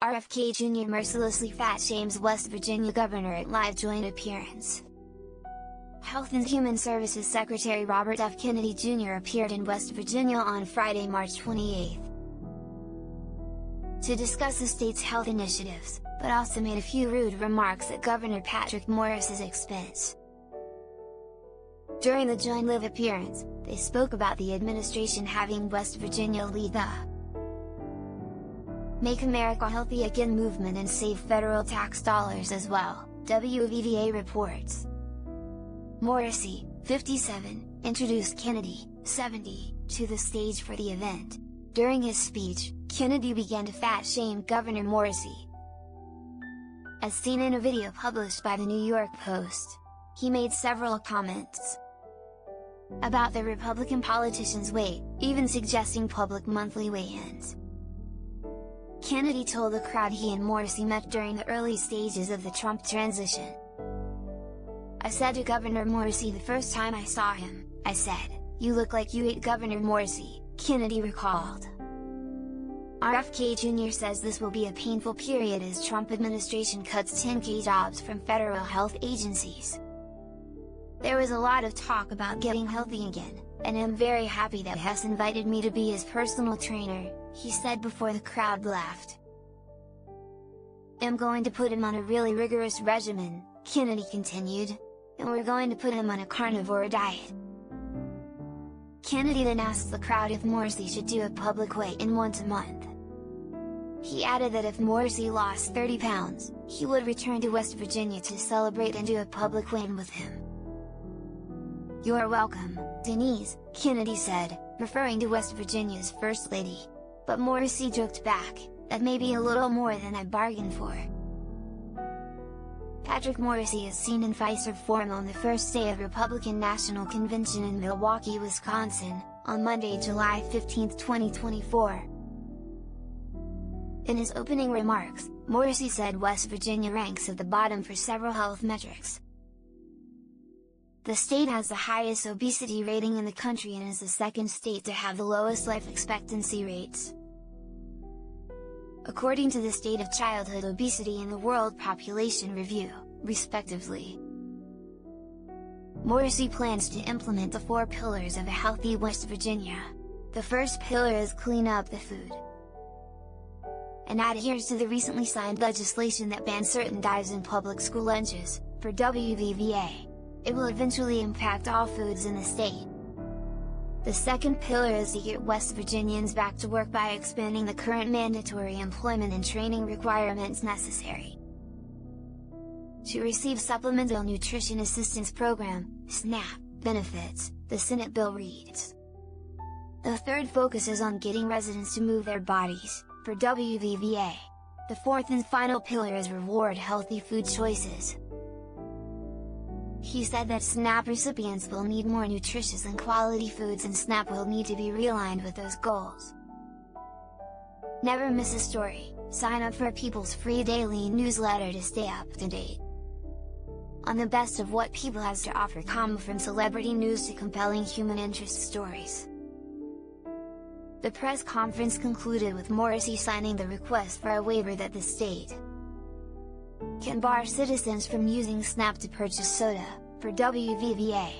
RFK Jr. mercilessly fat shames West Virginia governor at live joint appearance. Health and Human Services Secretary Robert F. Kennedy Jr. appeared in West Virginia on Friday, March 28, to discuss the state's health initiatives, but also made a few rude remarks at Governor Patrick Morris's expense. During the joint live appearance, they spoke about the administration having West Virginia lead the Make America Healthy Again movement and save federal tax dollars as well, WVVA reports. Morrissey, 57, introduced Kennedy, 70, to the stage for the event. During his speech, Kennedy began to fat-shame Governor Morrissey. As seen in a video published by the New York Post, he made several comments about the Republican politician's weight, even suggesting public monthly weigh-ins. Kennedy told the crowd he and Morrissey met during the early stages of the Trump transition. "I said to Governor Morrissey the first time I saw him, I said, 'You look like you ate Governor Morrissey,'" Kennedy recalled. RFK Jr. says this will be a painful period as Trump administration cuts 10,000 jobs from federal health agencies. "There was a lot of talk about getting healthy again, and I'm very happy that Hess invited me to be his personal trainer," he said before the crowd laughed. "I'm going to put him on a really rigorous regimen," Kennedy continued, "and we're going to put him on a carnivore diet." Kennedy then asked the crowd if Morrissey should do a public weigh-in once a month. He added that if Morrissey lost 30 pounds, he would return to West Virginia to celebrate and do a public weigh-in with him. "You're welcome, Denise," Kennedy said, referring to West Virginia's First Lady. But Morrissey joked back, "That may be a little more than I bargained for." Patrick Morrissey is seen in Pfizer form on the first day of Republican National Convention in Milwaukee, Wisconsin, on Monday, July 15, 2024. In his opening remarks, Morrissey said West Virginia ranks at the bottom for several health metrics. The state has the highest obesity rating in the country and is the second state to have the lowest life expectancy rates, according to the State of Childhood Obesity and the World Population Review, respectively. Morrissey plans to implement the 4 pillars of a healthy West Virginia. The first pillar is clean up the food, and adheres to the recently signed legislation that bans certain dyes in public school lunches, for WVVA. It will eventually impact all foods in the state. The second pillar is to get West Virginians back to work by expanding the current mandatory employment and training requirements necessary to receive Supplemental Nutrition Assistance Program, SNAP, benefits, the Senate bill reads. The third focuses on getting residents to move their bodies, for WVVA. The fourth and final pillar is reward healthy food choices. He said that SNAP recipients will need more nutritious and quality foods, and SNAP will need to be realigned with those goals. Never miss a story. Sign up for People's free daily newsletter to stay up to date on the best of what People has to offer, from celebrity news to compelling human interest stories. The press conference concluded with Morrissey signing the request for a waiver that the state can bar citizens from using SNAP to purchase soda, for WVVA.